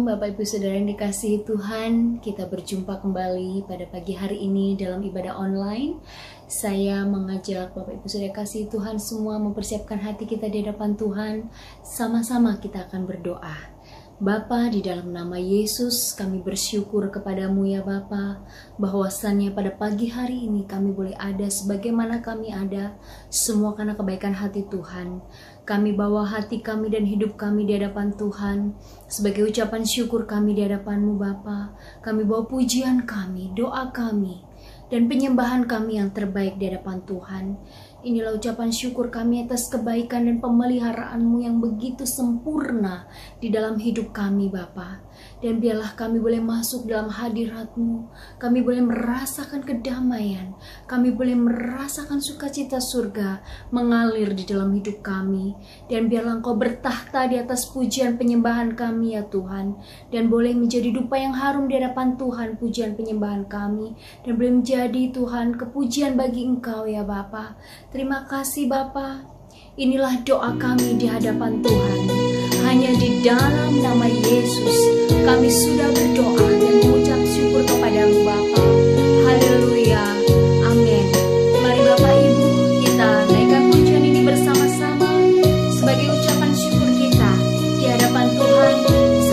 Shalom Bapak Ibu Saudara yang dikasihi Tuhan. Kita berjumpa kembali pada pagi hari ini dalam ibadah online. Saya mengajak Bapak Ibu Saudara kasih Tuhan semua mempersiapkan hati kita di hadapan Tuhan. Sama-sama kita akan berdoa. Bapa, di dalam nama Yesus kami bersyukur kepadamu ya Bapa, bahwasannya pada pagi hari ini kami boleh ada sebagaimana kami ada, semua karena kebaikan hati Tuhan. Kami bawa hati kami dan hidup kami di hadapan Tuhan sebagai ucapan syukur kami di hadapan-Mu Bapa. Kami bawa pujian kami, doa kami, dan penyembahan kami yang terbaik di hadapan Tuhan. Inilah ucapan syukur kami atas kebaikan dan pemeliharaan-Mu yang begitu sempurna di dalam hidup kami Bapa. Dan biarlah kami boleh masuk dalam hadirat-Mu. Kami boleh merasakan kedamaian. Kami boleh merasakan sukacita surga mengalir di dalam hidup kami. Dan biarlah Engkau bertahta di atas pujian penyembahan kami ya Tuhan. Dan boleh menjadi dupa yang harum di hadapan Tuhan pujian penyembahan kami. Dan boleh menjadi Tuhan kepujian bagi Engkau ya Bapa. Terima kasih Bapa. Inilah doa kami di hadapan Tuhan. Hanya di dalam nama Yesus kami sudah berdoa dan mengucap syukur kepadamu Bapa. Haleluya. Amin. Mari Bapak Ibu kita naikkan pujian ini bersama-sama sebagai ucapan syukur kita di hadapan Tuhan.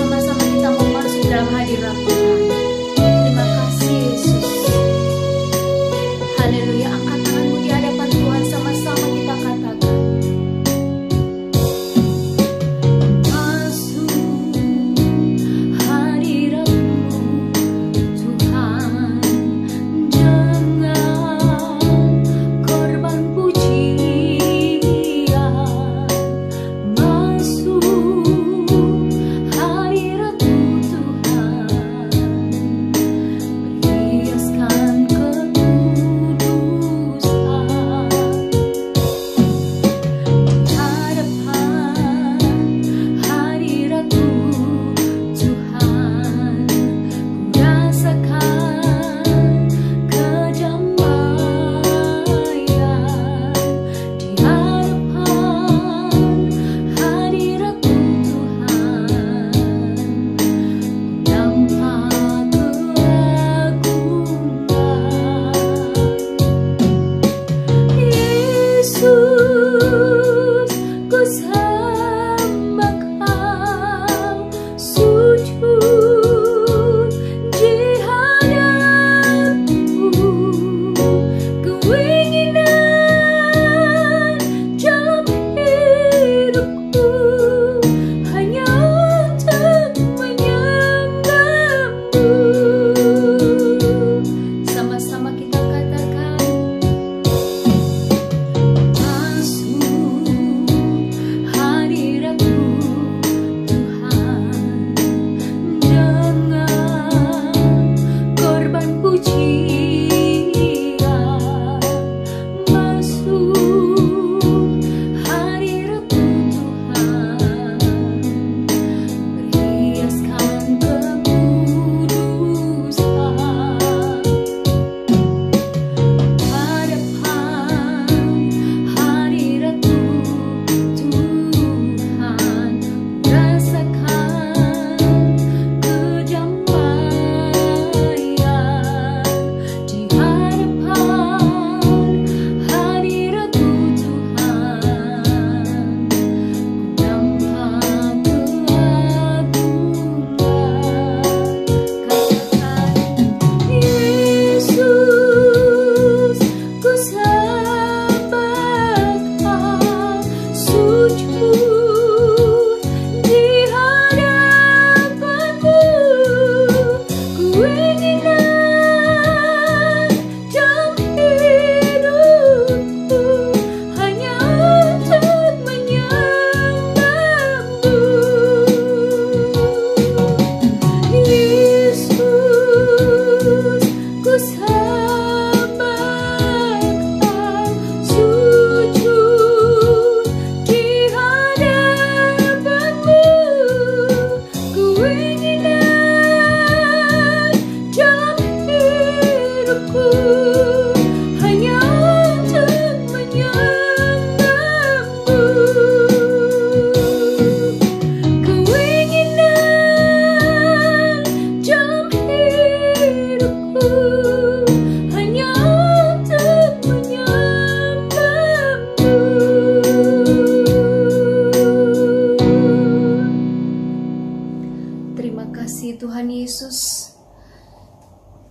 Sama-sama kita mau masuk dalam hadirat Tuhan. Terima kasih Yesus. Haleluya. Angkat tanganmu di hadapan Tuhan, sama-sama kita katakan. Hadirat-Mu Tuhan, dengan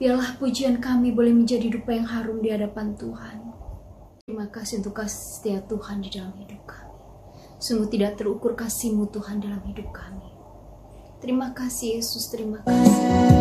Biarlah pujian kami boleh menjadi dupa yang harum di hadapan Tuhan. Terima kasih untuk kasih setia Tuhan di dalam hidup kami. Sungguh tidak terukur kasih-Mu Tuhan dalam hidup kami. Terima kasih Yesus, terima kasih.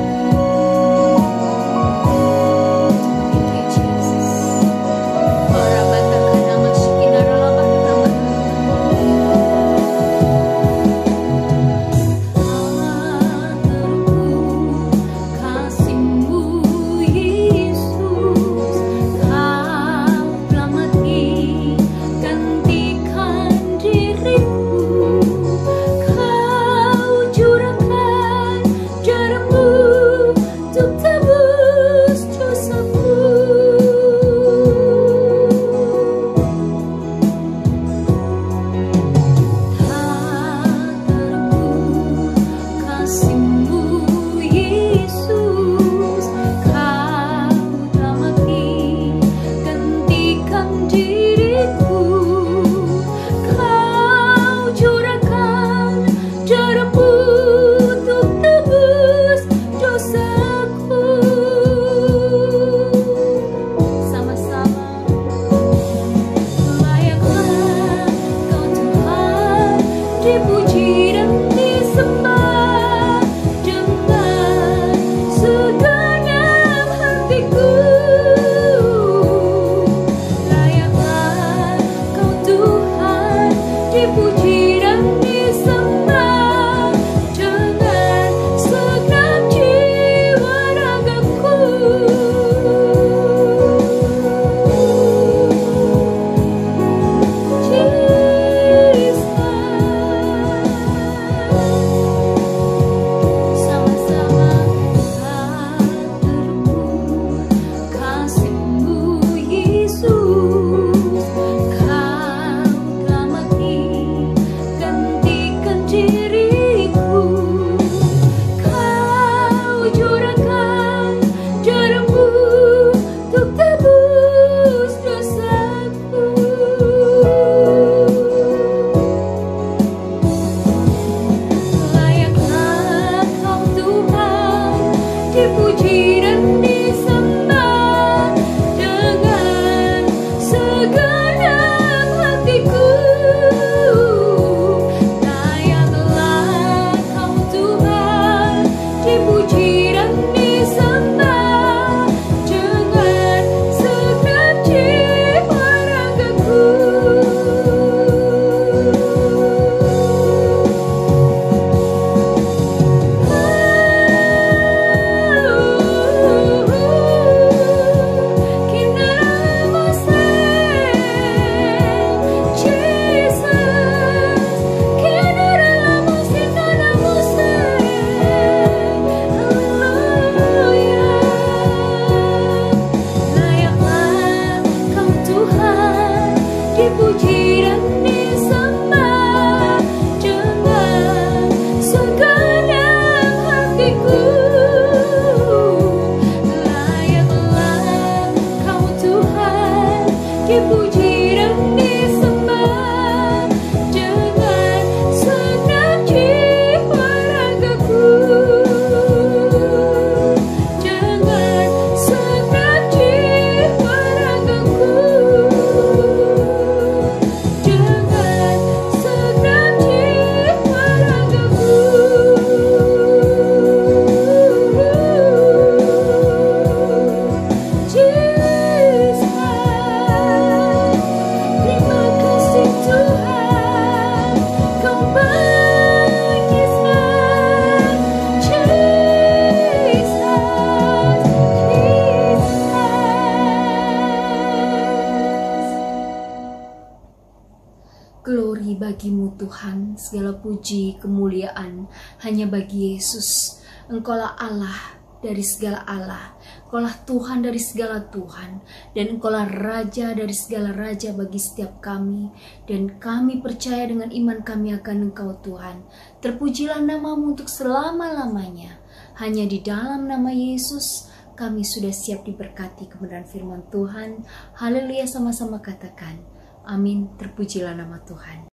Glory bagimu Tuhan, segala puji, kemuliaan hanya bagi Yesus. Engkaulah Allah dari segala Allah, Engkaulah Tuhan dari segala Tuhan, dan Engkaulah Raja dari segala Raja bagi setiap kami. Dan kami percaya dengan iman kami akan Engkau Tuhan. Terpujilah namamu untuk selama-lamanya. Hanya di dalam nama Yesus kami sudah siap diberkati kebenaran firman Tuhan. Haleluya, sama-sama katakan. Amin, terpujilah nama Tuhan.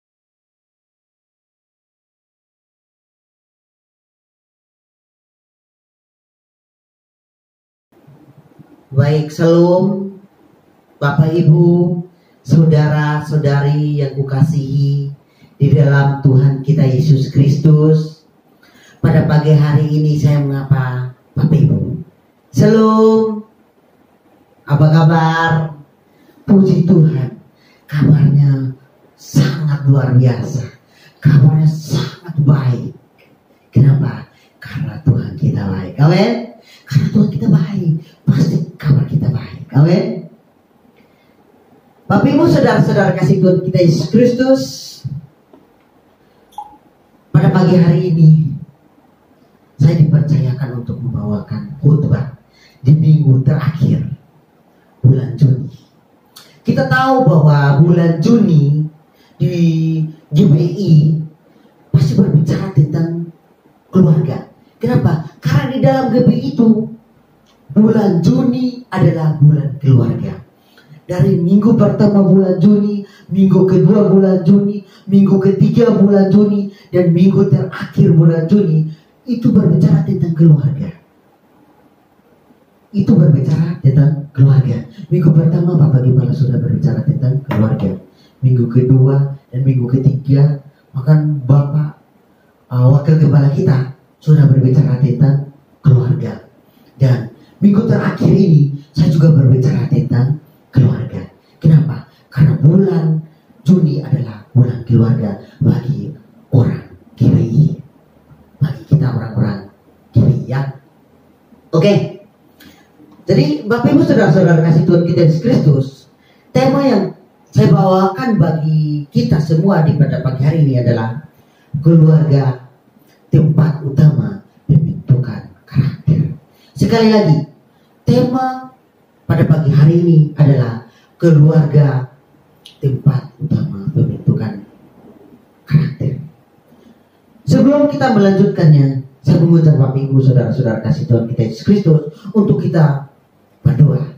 Baik, shalom Bapak Ibu, saudara-saudari yang kukasihi di dalam Tuhan kita Yesus Kristus. Pada pagi hari ini saya mengapa Bapak Ibu? Shalom. Apa kabar? Puji Tuhan, kabarnya sangat luar biasa. Kabarnya sangat baik. Kenapa? Karena Tuhan kita baik. Amin. Karena Tuhan kita baik, pasti kabar kita baik. Amin. Bapak Ibu, saudara-saudara kasih Tuhan kita Yesus Kristus, pada pagi hari ini saya dipercayakan untuk membawakan khotbah di minggu terakhir bulan Juni. Kita tahu bahwa bulan Juni di GBI pasti berbicara tentang keluarga. Kenapa? Karena di dalam GBI itu bulan Juni adalah bulan keluarga. Dari minggu pertama bulan Juni, minggu kedua bulan Juni, minggu ketiga bulan Juni, dan minggu terakhir bulan Juni, itu berbicara tentang keluarga. Itu berbicara tentang keluarga. Minggu pertama Bapak Gembala sudah berbicara tentang keluarga. Minggu kedua dan minggu ketiga, bahkan Bapak Wakil Gembala kita sudah berbicara tentang keluarga. Dan minggu terakhir ini saya juga berbicara tentang keluarga. Kenapa? Karena bulan Juni adalah bulan keluarga bagi orang GBI, bagi kita orang-orang GBI, ya. Oke. Jadi Bapak Ibu saudara-saudara kasih Tuhan kita Yesus Kristus, tema yang saya bawakan bagi kita semua di pada pagi hari ini adalah keluarga, tempat utama pembentukan karakter. Sekali lagi, tema pada pagi hari ini adalah keluarga, tempat utama pembentukan karakter. Sebelum kita melanjutkannya, saya mengundang Bapak Ibu saudara-saudara kasih Tuhan kita Yesus Kristus untuk kita berdoa.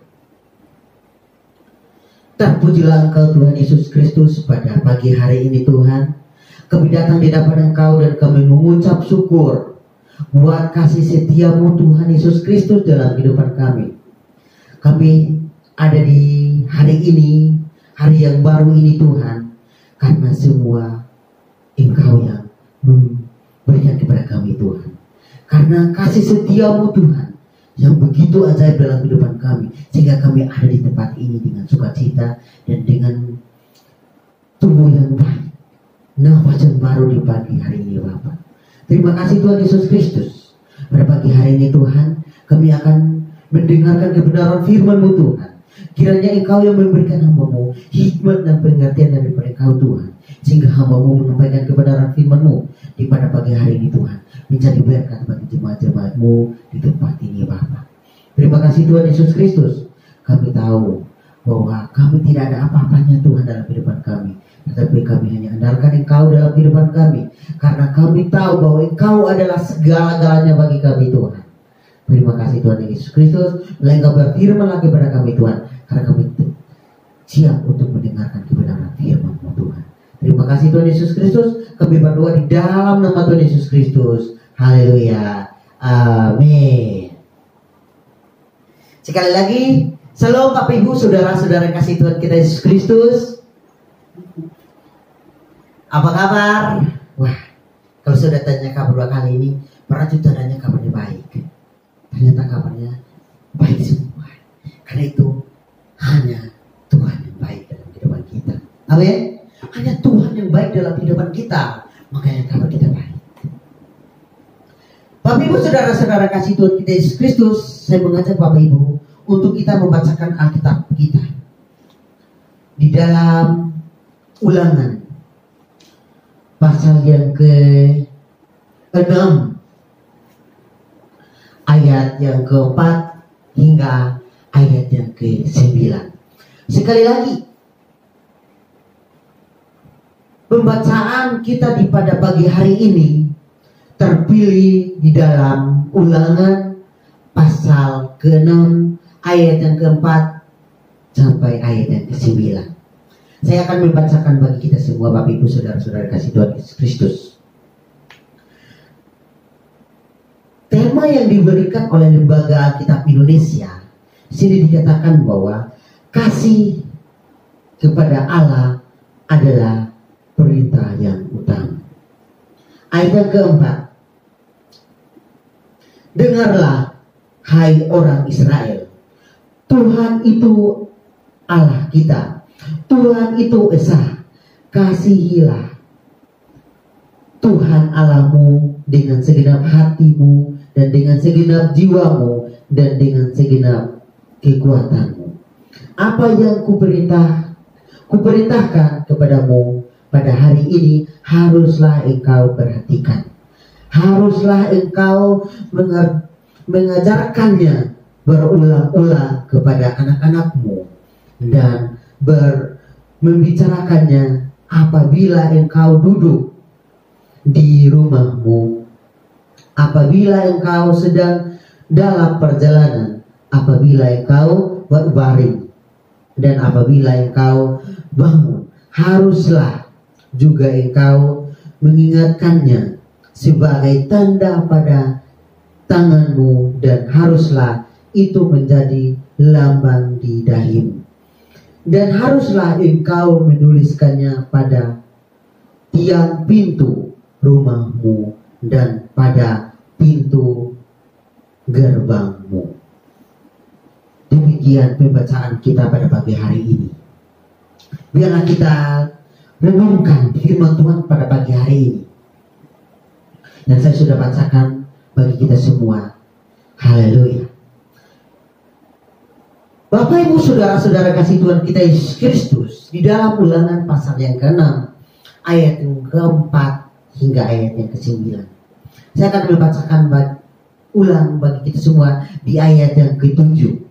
Terpujilah Engkau Tuhan Yesus Kristus pada pagi hari ini Tuhan. Kami datang di hadapan Engkau dan kami mengucap syukur buat kasih setiamu Tuhan Yesus Kristus dalam kehidupan kami. Kami ada di hari ini, hari yang baru ini Tuhan, karena semua Engkau yang memberikan kepada kami Tuhan. Karena kasih setiamu Tuhan yang begitu ajaib dalam kehidupan kami, sehingga kami ada di tempat ini dengan sukacita dan dengan tubuh yang baik. Nafas yang baru di pagi hari ini Bapak. Terima kasih Tuhan Yesus Kristus. Pada pagi hari ini Tuhan, kami akan mendengarkan kebenaran firman-Mu Tuhan. Kiranya Engkau yang memberikan hamba-Mu hikmat dan pengertian daripada Engkau Tuhan, sehingga hamba-Mu menyampaikan kebenaran firman-Mu di pada pagi hari ini Tuhan, menjadi berkat bagi jemaat-jemaat-Mu di tempat ini Bapak. Terima kasih Tuhan Yesus Kristus. Kami tahu bahwa kami tidak ada apa-apanya Tuhan dalam kehidupan kami, tetapi kami hanya andalkan Engkau dalam kehidupan kami, karena kami tahu bahwa Engkau adalah segala-galanya bagi kami Tuhan. Terima kasih Tuhan Yesus Kristus. Engkau berfirman lagi kepada kami Tuhan, karena kami siap untuk mendengarkan kebenaran firman-Mu Tuhan. Terima kasih Tuhan Yesus Kristus. Kami berdoa di dalam nama Tuhan Yesus Kristus. Haleluya. Amin. Sekali lagi, shalom Bapak Ibu saudara-saudara kasih Tuhan kita Yesus Kristus. Apa kabar? Wah, kalau sudah tanya kabar dua kali ini, berarti tandanya kabarnya baik. Ternyata kabarnya baik semua. Karena itu hanya Tuhan yang baik dalam kehidupan kita. Amin. Hanya Tuhan yang baik dalam kehidupan kita, makanya kabar kita baik. Bapak Ibu saudara-saudara kasih Tuhan kita Yesus Kristus, saya mengajak Bapak Ibu untuk kita membacakan Alkitab kita di dalam Ulangan pasal yang ke-6 ayat yang ke-4 hingga ayat yang ke-9. Sekali lagi, pembacaan kita di pada pagi hari ini terpilih di dalam Ulangan pasal ke-6 ayat yang ke-4 sampai ayat yang ke-9. Saya akan membacakan bagi kita semua Bapak Ibu saudara-saudara kasih Tuhan Yesus Kristus. Tema yang diberikan oleh Lembaga Alkitab Indonesia sini dikatakan bahwa kasih kepada Allah adalah perintah yang utama. Ayat yang keempat, dengarlah hai orang Israel, Tuhan itu Allah kita, Tuhan itu esa. Kasihilah Tuhan Allahmu dengan segenap hatimu dan dengan segenap jiwamu dan dengan segenap kekuatanmu. Apa yang kuperintahkan kepadamu pada hari ini haruslah engkau perhatikan. Haruslah engkau mengajarkannya berulang-ulang kepada anak-anakmu dan membicarakannya apabila engkau duduk di rumahmu, apabila engkau sedang dalam perjalanan, apabila engkau berbaring, dan apabila engkau bangun. Haruslah juga engkau mengingatkannya sebagai tanda pada tanganmu, dan haruslah itu menjadi lambang di dahimu. Dan haruslah engkau menuliskannya pada tiang pintu rumahmu dan pada pintu gerbangmu. Demikian pembacaan kita pada pagi hari ini. Biarlah kita renungkan firman Tuhan pada pagi hari ini yang saya sudah bacakan bagi kita semua. Haleluya. Bapak Ibu saudara-saudara kasih Tuhan kita Yesus Kristus, di dalam Ulangan pasal yang ke-6 ayat yang ke-4 hingga ayat yang ke-9. Saya akan membacakan ulang bagi kita semua di ayat yang ke-7.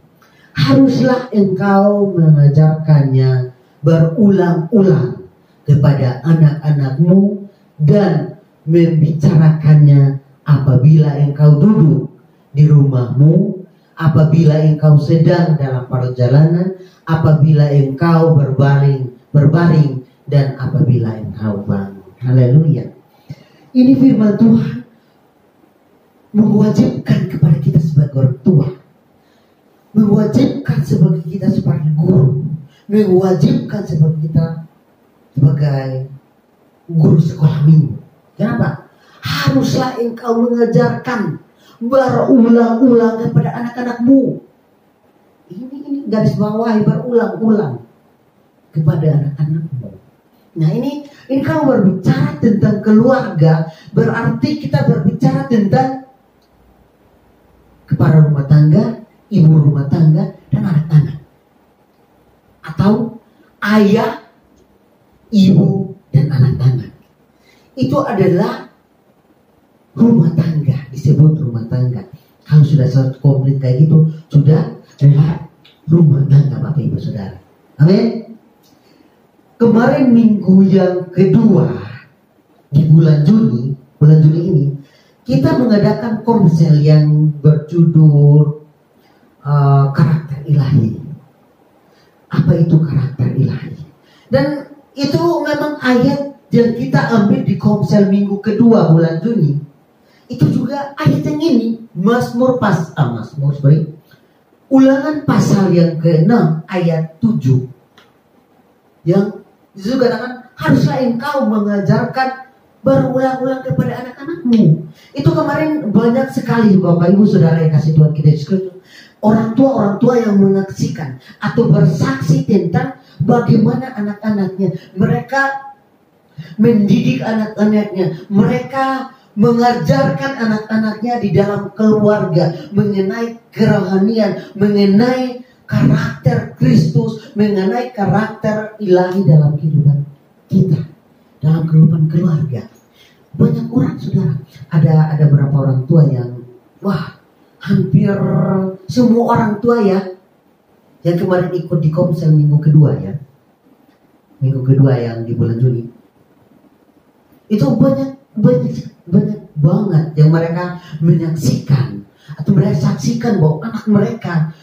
Haruslah engkau mengajarkannya berulang-ulang kepada anak-anakmu dan membicarakannya apabila engkau duduk di rumahmu, apabila engkau sedang dalam perjalanan, apabila engkau berbaring dan apabila engkau bangun. Haleluya. Ini firman Tuhan mewajibkan kepada kita sebagai orang tua, mewajibkan sebagai kita sebagai guru, mewajibkan sebagai kita sebagai guru sekolah minggu. Kenapa? Haruslah engkau mengajarkan berulang-ulang kepada anak-anakmu. Ini garis bawahi, berulang-ulang kepada anak-anakmu. Nah ini kalau berbicara tentang keluarga, berarti kita berbicara tentang kepala rumah tangga, ibu rumah tangga, dan anak-anak. Atau ayah, ibu, dan anak-anak. Itu adalah rumah tangga, disebut rumah tangga. Kalau sudah komplit kayak gitu, sudah adalah rumah tangga Bapak Ibu Saudara. Amin. Kemarin minggu yang kedua di bulan Juni ini kita mengadakan konsel yang berjudul karakter ilahi. Apa itu karakter ilahi? Dan itu memang ayat yang kita ambil di konsel minggu kedua bulan Juni. Itu juga ayat yang ini, Ulangan pasal yang ke-6 ayat 7 yang juga katakan haruslah engkau mengajarkan berulang-ulang kepada anak-anakmu. Itu kemarin banyak sekali Bapak Ibu Saudara yang kasih Tuhan kita Yesus Kristus, orang tua yang menyaksikan atau bersaksi tentang bagaimana anak-anaknya, mereka mendidik anak-anaknya, mereka mengajarkan anak-anaknya di dalam keluarga mengenai kerohanian, mengenai karakter Kristus, mengenai karakter ilahi dalam kehidupan kita, dalam kehidupan keluarga. Banyak orang saudara, ada beberapa orang tua yang hampir semua orang tua ya, yang kemarin ikut di komsel minggu kedua yang di bulan Juni. Itu banyak banget yang mereka menyaksikan atau mereka saksikan bahwa anak mereka,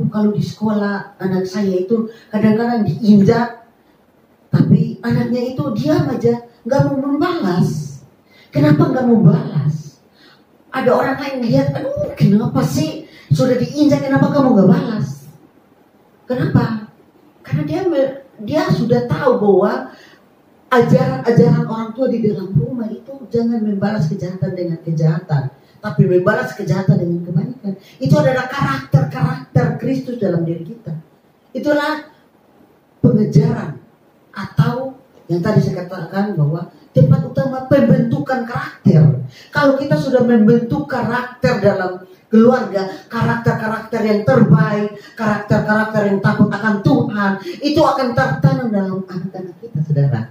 kalau di sekolah anak saya itu kadang-kadang diinjak, tapi anaknya itu diam aja, nggak mau membalas. Kenapa nggak mau balas? Ada orang lain lihat, kenapa sih sudah diinjak, kenapa kamu nggak balas? Kenapa? Karena dia sudah tahu bahwa ajaran-ajaran orang tua di dalam rumah itu jangan membalas kejahatan dengan kejahatan, tapi membalas kejahatan dengan kebaikan. Itu adalah karakter Kristus dalam diri kita. Itulah pengejaran atau yang tadi saya katakan bahwa tempat utama pembentukan karakter. Kalau kita sudah membentuk karakter dalam keluarga, karakter-karakter yang terbaik, karakter-karakter yang takut akan Tuhan, itu akan tertanam dalam anak-anak kita, saudara.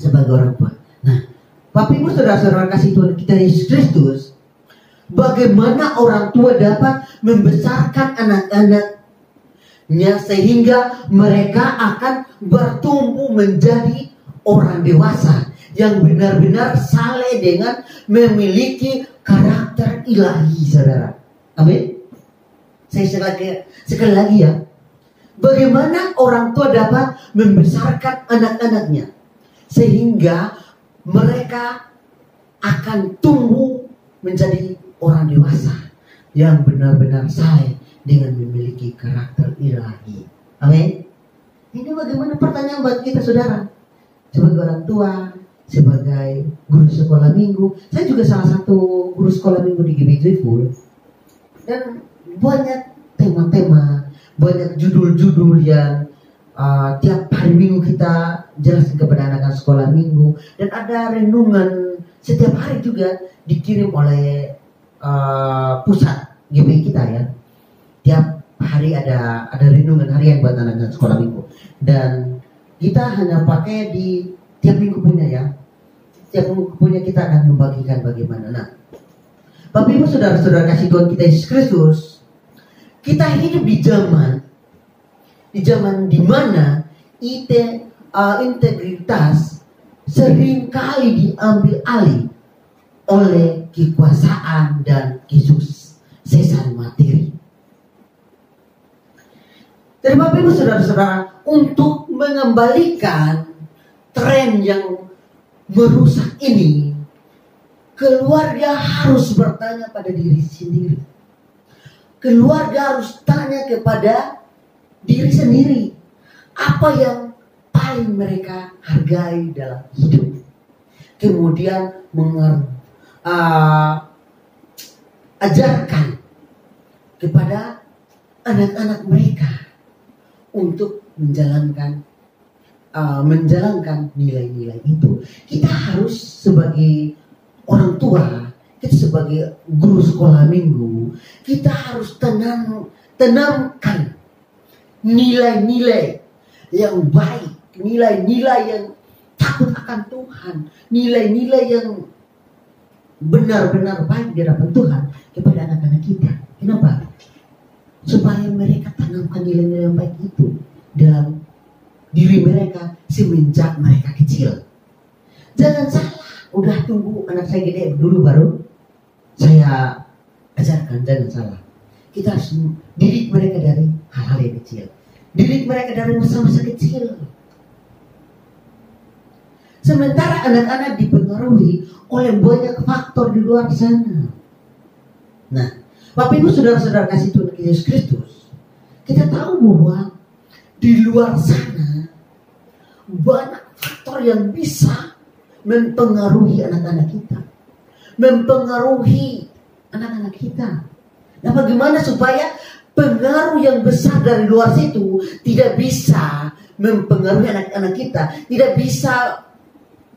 Sebagai orang tua. Nah, Bapak Ibu saudara-saudara kasih Tuhan kita Yesus Kristus, bagaimana orang tua dapat membesarkan anak-anaknya sehingga mereka akan bertumbuh menjadi orang dewasa yang benar-benar saleh dengan memiliki karakter ilahi, saudara. Amin. Saya sekali lagi ya. Bagaimana orang tua dapat membesarkan anak-anaknya sehingga mereka akan tumbuh menjadi orang dewasa yang benar-benar saleh dengan memiliki karakter ilahi. Amin. Ini bagaimana pertanyaan buat kita, saudara? Sebagai orang tua, sebagai guru sekolah minggu, saya juga salah satu guru sekolah minggu di GB Joyful, dan banyak tema-tema, banyak judul-judul yang tiap hari minggu kita jelaskan kepada anak-anak sekolah minggu, dan ada renungan setiap hari juga dikirim oleh pusat GB kita ya. Tiap hari ada renungan harian buat anak-anak sekolah minggu, dan kita hanya pakai di tiap minggu punya ya. Tiap minggu punya kita akan membagikan bagaimana. Nah, Bapak Ibu saudara-saudara kasih Tuhan kita Yesus Kristus, kita hidup di zaman di mana integritas seringkali diambil alih oleh kekuasaan dan kesuksesan materi. Dan Bapak Ibu saudara-saudara, untuk mengembalikan tren yang merusak ini, keluarga harus bertanya pada diri sendiri. Keluarga harus tanya kepada diri sendiri, apa yang paling mereka hargai dalam hidup. Kemudian ajarkan kepada anak-anak mereka untuk menjalankan nilai-nilai itu. Kita harus sebagai orang tua, kita sebagai guru sekolah minggu, kita harus tenangkan nilai-nilai yang baik, nilai-nilai yang takut akan Tuhan, nilai-nilai yang benar-benar baik di hadapan Tuhan kepada anak-anak kita. Kenapa? Supaya mereka tanamkan nilai-nilai yang baik itu dalam diri mereka semenjak mereka kecil. Jangan salah, udah tunggu anak saya gede dulu baru saya ajarkan. Jangan salah. Kita harus didik mereka dari hal-hal yang kecil. Didik mereka dari masa-masa kecil. Sementara anak-anak dipengaruhi oleh banyak faktor di luar sana. Nah, Bapak Ibu saudara-saudara kasih Tuhan Yesus Kristus, kita tahu bahwa di luar sana banyak faktor yang bisa mempengaruhi anak-anak kita, mempengaruhi anak-anak kita. Nah, bagaimana supaya pengaruh yang besar dari luar situ tidak bisa mempengaruhi anak-anak kita, tidak bisa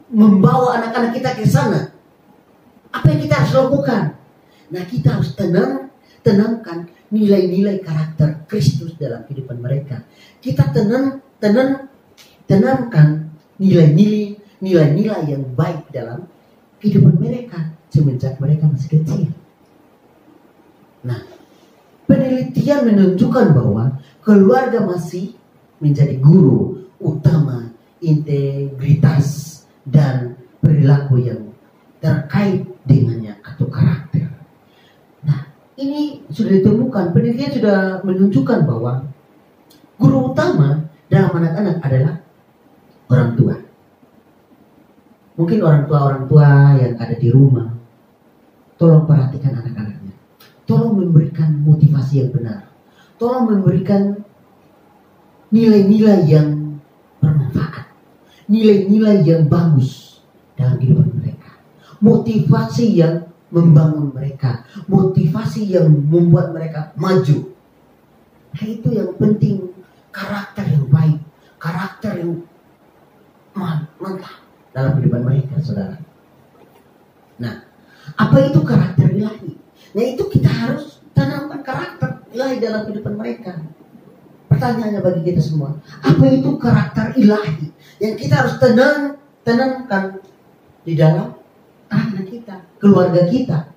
membawa anak-anak kita ke sana? Apa yang kita harus lakukan? Nah, kita harus tenangkan nilai-nilai karakter Kristus dalam kehidupan mereka. Kita tenangkan nilai-nilai yang baik dalam kehidupan mereka semenjak mereka masih kecil. Nah, penelitian menunjukkan bahwa keluarga masih menjadi guru utama integritas dan perilaku yang terkait dengannya atau karakter. Nah, ini sudah ditemukan, penelitian sudah menunjukkan bahwa guru utama dalam anak-anak adalah orang tua. Mungkin orang tua yang ada di rumah, tolong perhatikan anak-anaknya. Tolong memberikan motivasi yang benar. tolong memberikan nilai-nilai yang bermanfaat, nilai-nilai yang bagus dalam kehidupan mereka, motivasi yang membangun mereka, motivasi yang membuat mereka maju. Nah, itu yang penting, karakter yang baik, karakter yang mantap dalam kehidupan mereka, saudara. Nah, apa itu karakter ilahi? Nah, itu kita harus tanamkan karakter ilahi dalam kehidupan mereka. Pertanyaannya bagi kita semua, apa itu karakter ilahi yang kita harus tanamkan di dalam anak kita, keluarga kita?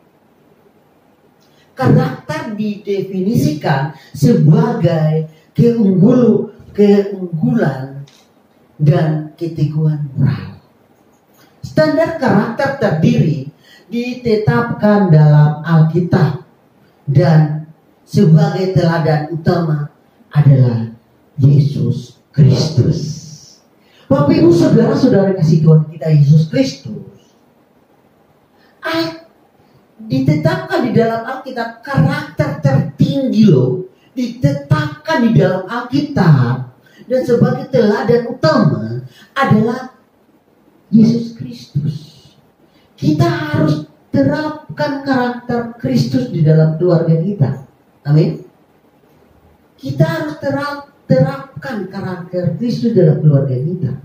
Karakter didefinisikan sebagai keunggulan dan keteguhan moral. Standar karakter terdiri ditetapkan dalam Alkitab dan sebagai teladan utama adalah Yesus Kristus. Bapak Ibu saudara-saudara kasih Tuhan kita Yesus Kristus, ditetapkan di dalam Alkitab, karakter tertinggi loh, ditetapkan di dalam Alkitab dan sebagai teladan utama adalah Yesus Kristus. Kita harus terapkan karakter Kristus di dalam keluarga kita. Amin. Kita harus terapkan karakter Kristus dalam keluarga kita.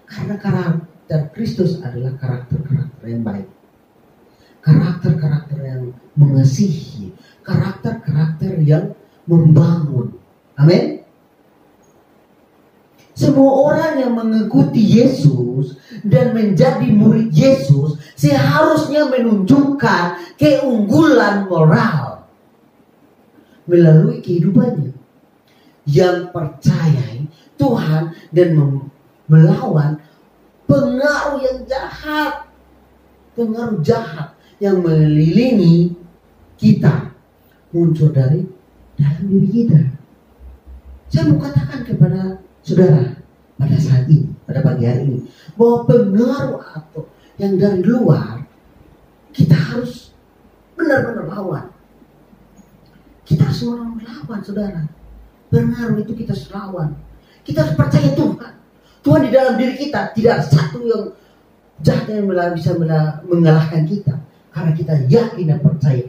Karena karakter Kristus adalah karakter-karakter yang baik, karakter-karakter yang mengasihi, karakter-karakter yang membangun. Amin. Semua orang yang mengikuti Yesus dan menjadi murid Yesus seharusnya menunjukkan keunggulan moral melalui kehidupannya yang percaya Tuhan dan melawan pengaruh yang jahat, pengaruh jahat yang mengelilingi kita muncul dari dalam diri kita. Saya mau katakan kepada saudara pada saat ini, pada pagi hari ini, bahwa pengaruh atau yang dari luar kita harus benar-benar lawan. Kita harus melawan, saudara. Pengaruh itu kita harus lawan. Kita harus percaya Tuhan. Tuhan di dalam diri kita, tidak ada satu yang jahat yang bisa mengalahkan kita. Karena kita yakin dan percaya,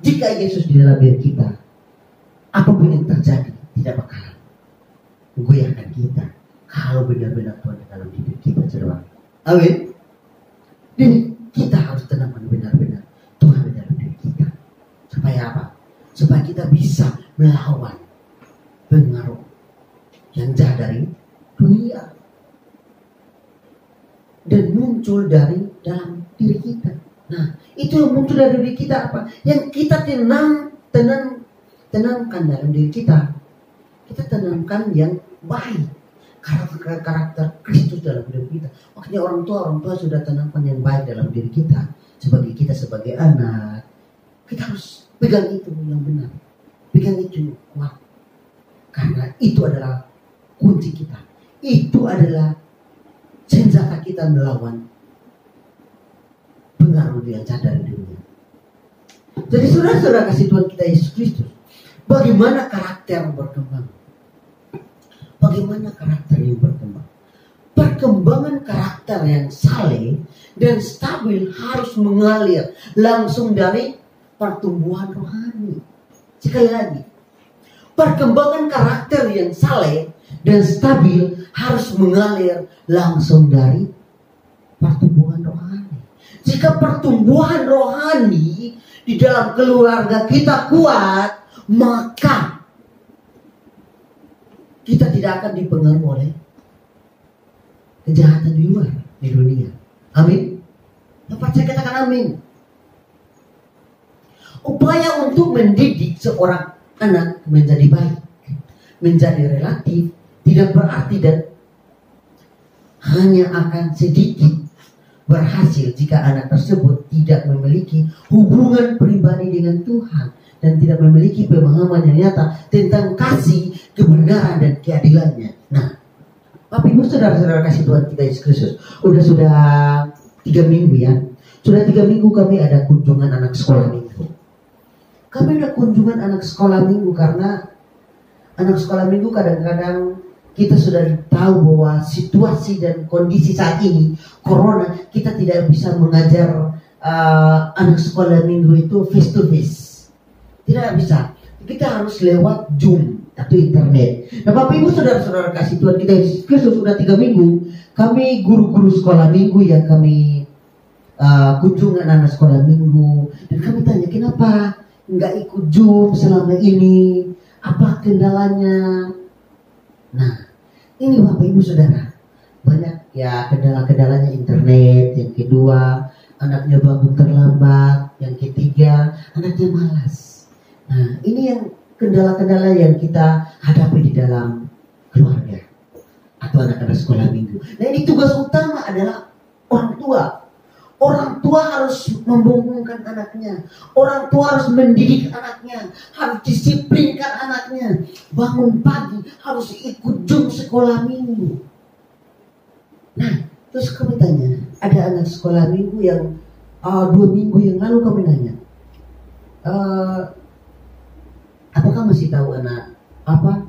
jika Yesus di dalam diri kita, apapun yang terjadi tidak bakalan menggoyahkan kita. Kalau benar-benar Tuhan di dalam diri kita, saudara. Amin. Dan kita harus tanamkan benar-benar Tuhan di dalam diri kita. Supaya apa? Supaya kita bisa melawan pengaruh yang jahat dari dunia dan muncul dari dalam diri kita. Nah, itu yang muncul dari diri kita apa? Yang kita tenangkan dalam diri kita. Kita tanamkan yang baik, karakter Kristus dalam diri kita. Makanya orang tua sudah tanamkan yang baik dalam diri kita. Sebagai anak, kita harus pegang itu yang benar, pegang itu yang kuat. Karena itu adalah kunci kita. Itu adalah senjata kita melawan pengaruh yang jahat dari dunia. Jadi saudara-saudara kasih Tuhan kita Yesus Kristus, bagaimana karakter berkembang? Bagaimana karakter yang berkembang? Perkembangan karakter yang saleh dan stabil harus mengalir langsung dari pertumbuhan rohani. Sekali lagi, perkembangan karakter yang saleh dan stabil harus mengalir langsung dari pertumbuhan rohani. Jika pertumbuhan rohani di dalam keluarga kita kuat, maka kita tidak akan dipengaruhi oleh kejahatan di luar, di dunia. Amin. Dapat saya katakan amin. Upaya untuk mendidik seorang anak menjadi baik, menjadi relatif, tidak berarti dan hanya akan sedikit berhasil jika anak tersebut tidak memiliki hubungan pribadi dengan Tuhan dan tidak memiliki pemahaman yang nyata tentang kasih, kebenaran dan keadilannya. Nah, Bapak Ibu saudara-saudara kasih Tuhan kita Yesus Kristus, sudah 3 minggu ya. Sudah 3 minggu kami ada kunjungan anak sekolah minggu. Kami ada kunjungan anak sekolah minggu, karena anak sekolah minggu kadang-kadang kita sudah tahu bahwa situasi dan kondisi saat ini corona, kita tidak bisa mengajar anak sekolah minggu itu face to face. Tidak bisa. Kita harus lewat Zoom atau internet. Nah, Bapak Ibu saudara-saudara kasih Tuhan kita Yesus Kristus, sudah 3 minggu kami guru-guru sekolah minggu yang kami kunjungan anak sekolah minggu, dan kami tanya kenapa nggak ikut Zoom selama ini, apa kendalanya. Nah, ini Bapak Ibu Saudara, banyak ya kendala-kendalanya internet, yang kedua anaknya bangun terlambat, yang ketiga anaknya malas. Nah, ini yang kendala-kendala yang kita hadapi di dalam keluarga atau anak-anak sekolah minggu. Nah, ini tugas utama adalah orang tua. Orang tua harus membangunkan anaknya. Orang tua harus mendidik anaknya, harus disiplinkan anaknya. Bangun pagi, harus ikut Zoom sekolah minggu. Nah, terus kami tanya, ada anak sekolah minggu yang 2 minggu yang lalu kami nanya, apakah masih tahu anak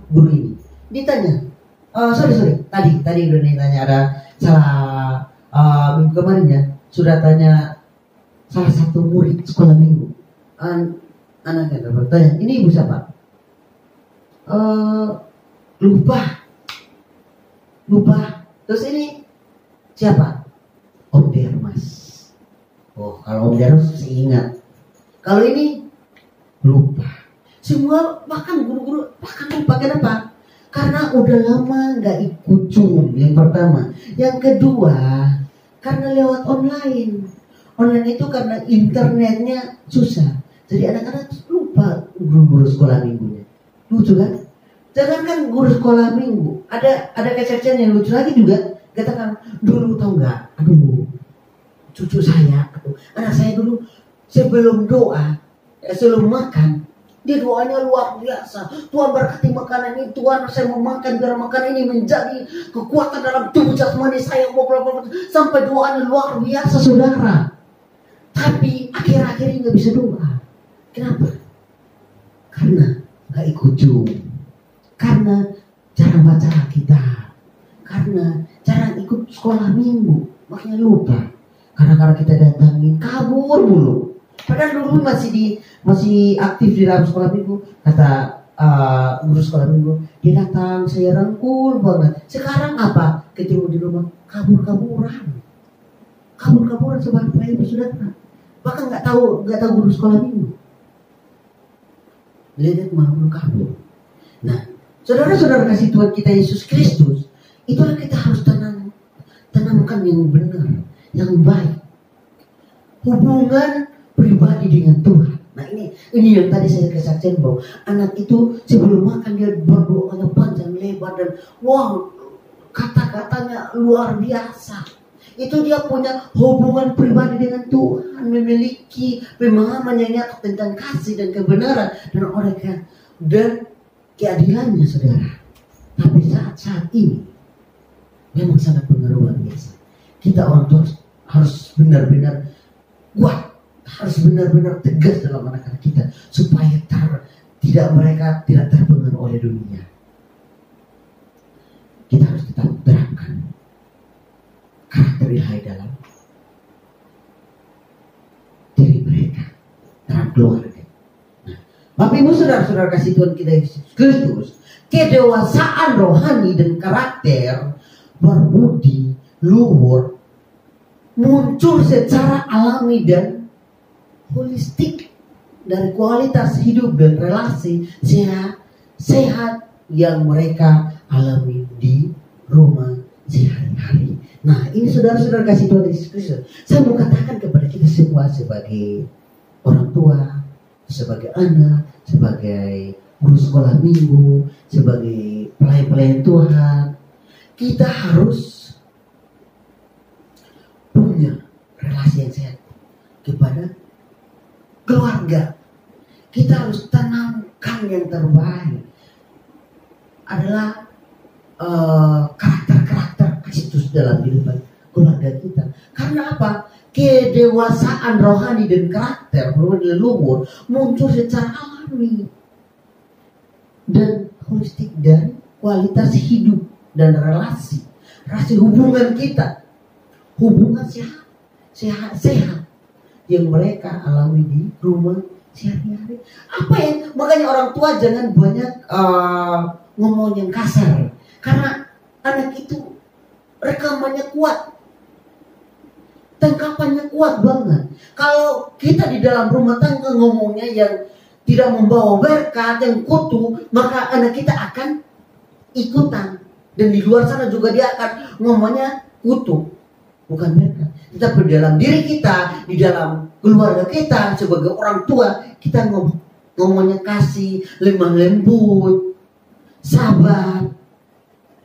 guru ini? Ditanya, sorry, tadi udah ditanya, ada salah minggu kemarin ya. Sudah tanya salah satu murid sekolah minggu, anaknya bertanya, ini ibu siapa? Lupa. Terus ini siapa? Om Dermas. Oh, kalau Om Dermas masih ingat. Kalau ini lupa. Semua bahkan guru-guru bahkan lupa. Kenapa? Karena udah lama nggak ikut Zoom. Yang pertama. Yang kedua, karena lewat online. Online itu karena internetnya susah. Jadi anak-anak lupa guru-guru sekolah minggunya. Lucu kan? Jangankan guru sekolah minggu, ada kececian yang lucu lagi juga. Katakan, dulu tahu nggak? Aduh, cucu saya atau anak saya dulu sebelum doa, sebelum makan, dia doanya luar biasa. Tuhan berkati makanan ini, Tuhan saya mau makan biar makanan ini menjadi kekuatan dalam tubuh jasmani saya. Sampai doanya luar biasa, saudara. Tapi akhir-akhir ini nggak bisa doa. Kenapa? Karena nggak ikut Zoom. Karena jarang baca Alkitab. Karena jarang ikut sekolah minggu. Makanya lupa. Karena kita datangin kabur mulu. Padahal dulu masih aktif di dalam sekolah minggu. Kata guru sekolah minggu, dia datang, saya rangkul banget. Sekarang apa? Ketemu di rumah, kabur-kaburan sebagai saudara. Bahkan nggak tahu guru sekolah minggu. Lihat malu kabur. Nah, saudara-saudara kasih Tuhan kita Yesus Kristus, itulah kita harus tanamkan yang benar, yang baik. Hubungan pribadi dengan Tuhan. Nah, ini yang tadi saya kesaksian bahwa anak itu sebelum makan dia berdoanya panjang lebar dan wow, kata-katanya luar biasa. Itu dia punya hubungan pribadi dengan Tuhan, memiliki pemahaman yang nyata tentang kasih dan kebenaran dan keadilannya, saudara. Tapi saat ini memang sangat luar biasa. Kita orang tua harus benar-benar kuat, harus benar-benar tegas dalam anak-anak kita supaya mereka tidak terpengaruh oleh dunia. Kita harus tetap terapkan karakter ilahi dalam diri mereka, dalam keluarga. Nah, Bapak Ibu saudara-saudara kasih Tuhan kita Yesus Kristus, kedewasaan rohani dan karakter berbudi luhur muncul secara alami dan holistik dari kualitas hidup dan relasi sehat yang mereka alami di rumah sehari-hari. Nah, ini saudara-saudara kasih Tuhan Yesus Kristus, saya mau katakan kepada kita semua sebagai orang tua, sebagai anak, sebagai guru sekolah minggu, sebagai pelayan-pelayan Tuhan, kita harus punya relasi yang sehat kepada keluarga. Kita harus tanamkan yang terbaik adalah karakter Kristus dalam kehidupan keluarga kita. Karena apa? kedewasaan rohani dan karakter berubah leluhur muncul secara alami dan holistik dari kualitas hidup dan relasi hubungan kita, hubungan sehat yang mereka alami di rumah sehari-hari. Apa ya? Makanya orang tua jangan banyak ngomong yang kasar, karena anak itu rekamannya kuat, tangkapannya kuat banget. Kalau kita di dalam rumah tangga ngomongnya yang tidak membawa berkat, yang kutu, maka anak kita akan ikutan. Dan di luar sana juga dia akan ngomongnya kutu, bukan berkat. Tetapi dalam diri kita, di dalam keluarga kita sebagai orang tua, kita ngomongnya kasih, lemah lembut, sabar.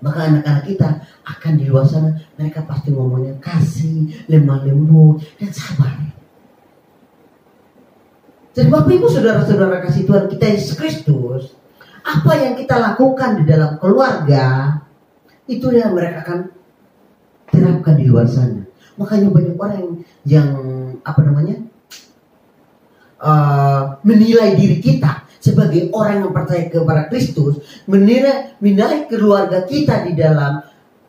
Maka anak-anak kita akan di luar sana, mereka pasti ngomongnya kasih, lemah lembut, dan sabar. Jadi Bapak Ibu saudara-saudara kasih Tuhan kita Yesus Kristus, apa yang kita lakukan di dalam keluarga, itu yang mereka akan terapkan di luar sana. Makanya banyak orang yang menilai diri kita sebagai orang yang percaya kepada Kristus, menilai keluarga kita di dalam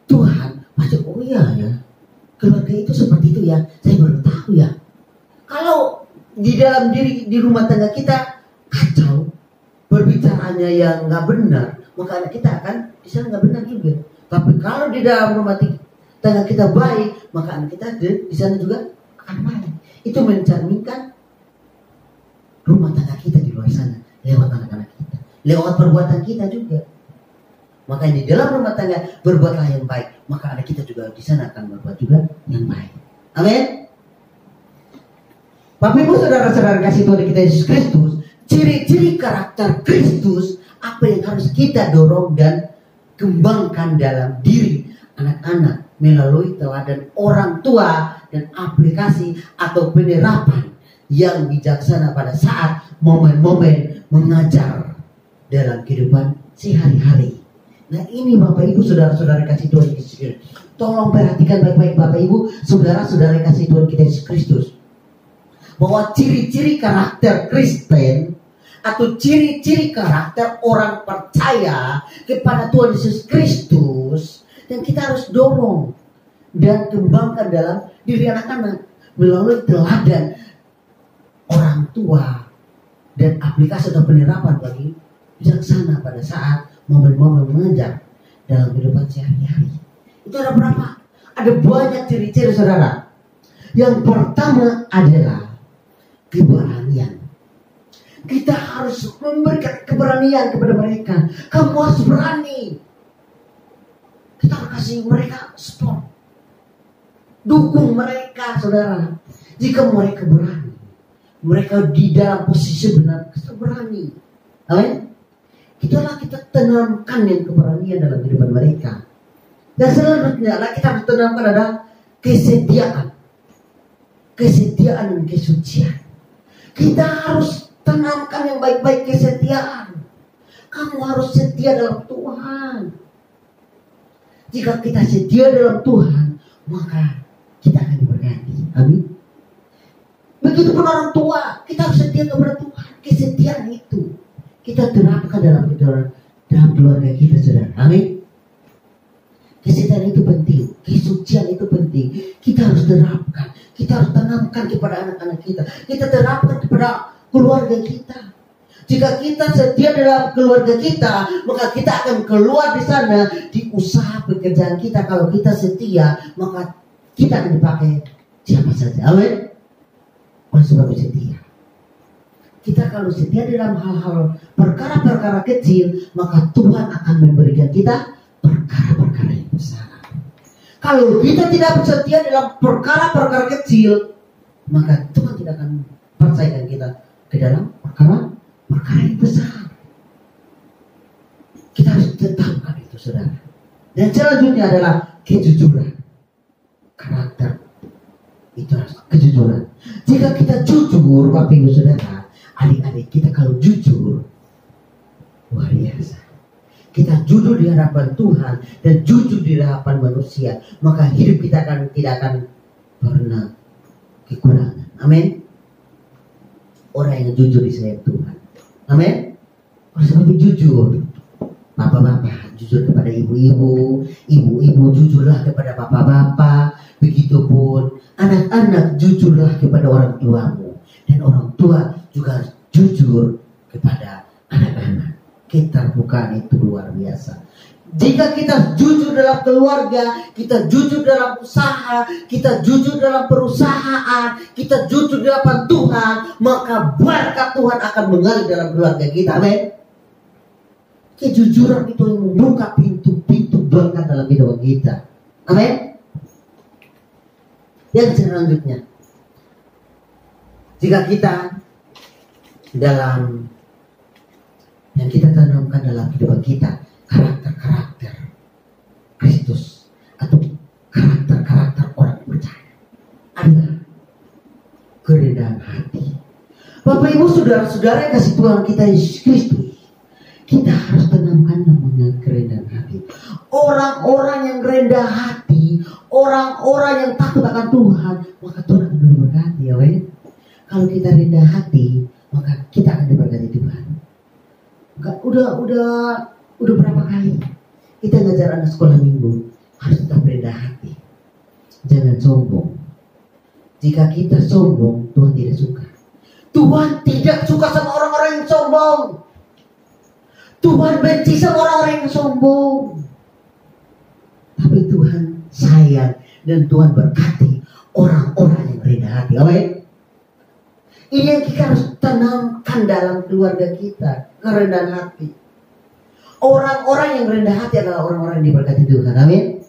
Tuhan, pasti oh iya ya, keluarga itu seperti itu ya, saya baru tahu ya. Kalau di dalam di rumah tangga kita kacau, berbicaranya yang nggak benar, maka anak kita akan di sana nggak benar juga. Tapi kalau di dalam rumah tangga kita baik, maka anak kita di sana juga akan baik. Itu mencerminkan rumah tangga kita di luar sana lewat anak-anak kita, lewat perbuatan kita juga. Maka di dalam rumah tangga berbuatlah yang baik, maka anak kita juga di sana akan berbuat juga yang baik. Amin. Bapak Ibu saudara-saudara kasih Tuhan kita Yesus Kristus, ciri-ciri karakter Kristus apa yang harus kita dorong dan kembangkan dalam diri anak-anak melalui teladan orang tua dan aplikasi atau penerapan yang bijaksana pada saat momen-momen mengajar dalam kehidupan sehari-hari. Nah ini Bapak Ibu saudara-saudara kasih Tuhan Yesus Kristus, tolong perhatikan baik-baik Bapak Ibu saudara-saudara kasih Tuhan kita Yesus Kristus, bahwa ciri-ciri karakter Kristen atau ciri-ciri karakter orang percaya kepada Tuhan Yesus Kristus yang kita harus dorong dan kembangkan dalam diri anak-anak melalui teladan orang tua dan aplikasi atau penerapan bagi bijaksana pada saat momen-momen mengajar dalam kehidupan sehari-hari. Itu ada berapa? Ada banyak ciri-ciri saudara. Yang pertama adalah keberanian. Kita harus memberikan keberanian kepada mereka. Kamu harus berani. Kita harus kasih mereka support, dukung mereka saudara. Jika mereka berani, mereka di dalam posisi benar, kita berani. Amin. Itulah kita tanamkan yang keberanian dalam kehidupan mereka. Dan selanjutnya kita harus tanamkan adalah kesetiaan. Kesetiaan dan kesucian. Kita harus tanamkan yang baik-baik kesetiaan. Kamu harus setia dalam Tuhan. Jika kita setia dalam Tuhan, maka kita akan diberkati. Amin. Begitupun orang tua, kita harus setia kepada Tuhan. Kesetiaan itu kita terapkan dalam keluarga kita, saudara. Amin. Kesetiaan itu penting, kesucian itu penting. Kita harus terapkan, kita harus tanamkan kepada anak-anak kita. Kita terapkan kepada keluarga kita. Jika kita setia dalam keluarga kita, maka kita akan keluar di sana di usaha pekerjaan kita. Kalau kita setia, maka kita akan dipakai siapa saja. Amin. Oleh sebab setia. Kita kalau setia dalam hal-hal perkara-perkara kecil, maka Tuhan akan memberikan kita perkara-perkara yang besar. Kalau kita tidak setia dalam perkara-perkara kecil, maka Tuhan tidak akan percayakan kita ke dalam perkara yang besar. Kita harus tetapkan itu, saudara. Dan selanjutnya adalah kejujuran. Karakter itu harus kejujuran. Jika kita jujur, Bapak Ibu Saudara, adik-adik kita kalau jujur, luar biasa. Kita jujur di hadapan Tuhan dan jujur di hadapan manusia, maka hidup kita tidak akan pernah kekurangan. Amin. Orang yang jujur di sayap Tuhan. Amin. Oleh sebab itu jujur. Bapak-bapak jujur kepada ibu-ibu, ibu-ibu jujurlah kepada bapak-bapak, begitupun anak-anak jujurlah kepada orang tuamu, dan orang tua juga harus jujur kepada anak-anak. Keterbukaan itu luar biasa. Jika kita jujur dalam keluarga, kita jujur dalam usaha, kita jujur dalam perusahaan, kita jujur di hadapan Tuhan, maka berkat Tuhan akan mengalir dalam keluarga kita. Amin. Kejujuran itu yang membuka pintu-pintu berkat dalam kehidupan kita. Amin. Yang selanjutnya, jika kita dalam yang kita tanamkan dalam kehidupan kita karakter-karakter Kristus atau karakter-karakter orang percaya adalah kerendahan hati. Bapak Ibu saudara-saudara yang kasih Tuhan kita Yesus Kristus, kita harus tanamkan namanya kerendahan hati. Orang-orang yang rendah hati, orang-orang yang takut akan Tuhan, maka Tuhan akan diberkati, ya weh. Kalau kita rendah hati, maka kita akan diberkati Tuhan. Udah berapa kali kita ngajar anak sekolah minggu harus tetap rendah hati. Jangan sombong. Jika kita sombong, Tuhan tidak suka. Tuhan tidak suka sama orang-orang yang sombong. Tuhan benci sama orang-orang yang sombong. Tapi Tuhan sayang dan Tuhan berkati orang-orang yang rendah hati. Amin. Ini yang kita harus tanamkan dalam keluarga kita, kerendahan hati. Orang-orang yang rendah hati adalah orang-orang yang diberkati Tuhan. Amin.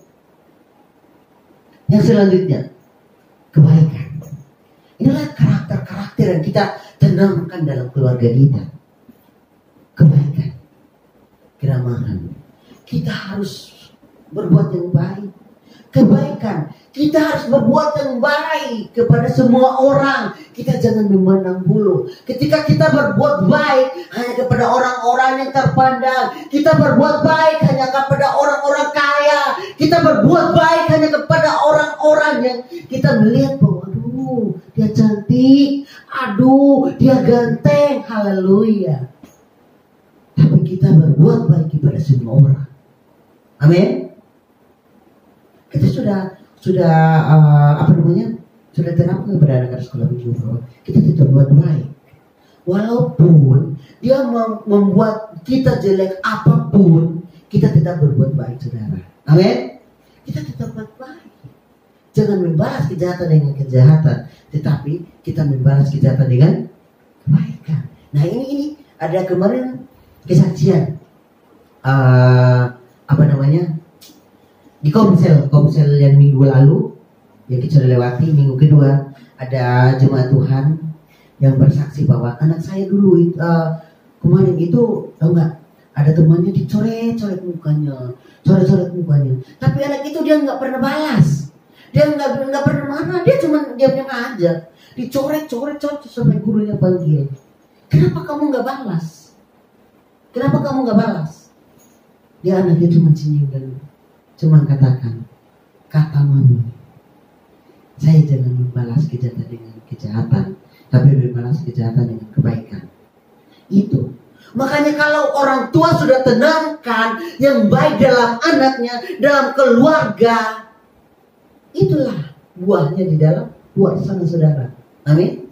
Yang selanjutnya, kebaikan. Inilah karakter-karakter yang kita tanamkan dalam keluarga kita. Kebaikan, keramahan. Kita harus berbuat yang baik. Kebaikan, kita harus berbuat yang baik kepada semua orang. Kita jangan memandang bulu. Ketika kita berbuat baik hanya kepada orang-orang yang terpandang, kita berbuat baik hanya kepada orang-orang kaya, kita berbuat baik hanya kepada orang-orang yang kita melihat bahwa aduh dia cantik, aduh dia ganteng, haleluya. Tapi kita berbuat baik kepada semua orang. Amin. Kita sudah sudah terapkan kepada anak-anak sekolah minggu bahwa kita tetap buat baik, walaupun dia membuat kita jelek apapun, kita tetap berbuat baik, saudara. Amin. Kita tetap buat baik. Jangan membalas kejahatan dengan kejahatan, tetapi kita membalas kejahatan dengan kebaikan. Nah ini ada kemarin kesaksian di komsel yang minggu lalu yang kita sudah lewati. Minggu kedua ada jemaat Tuhan yang bersaksi bahwa anak saya dulu kemarin itu tahu nggak, ada temannya dicoret-coret mukanya, tapi anak itu dia nggak pernah balas, dia nggak pernah marah, dia cuma diam-diam aja, dicoret-coret sampai gurunya panggil, kenapa kamu nggak balas? Dia anaknya cuma senyum dan cuma katakan, kata mami, saya jangan membalas kejahatan dengan kejahatan, tapi membalas kejahatan dengan kebaikan. Itu. Makanya kalau orang tua sudah tenangkan yang baik dalam anaknya, dalam keluarga, itulah buahnya di dalam buah sana, saudara. Amin.